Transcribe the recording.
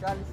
40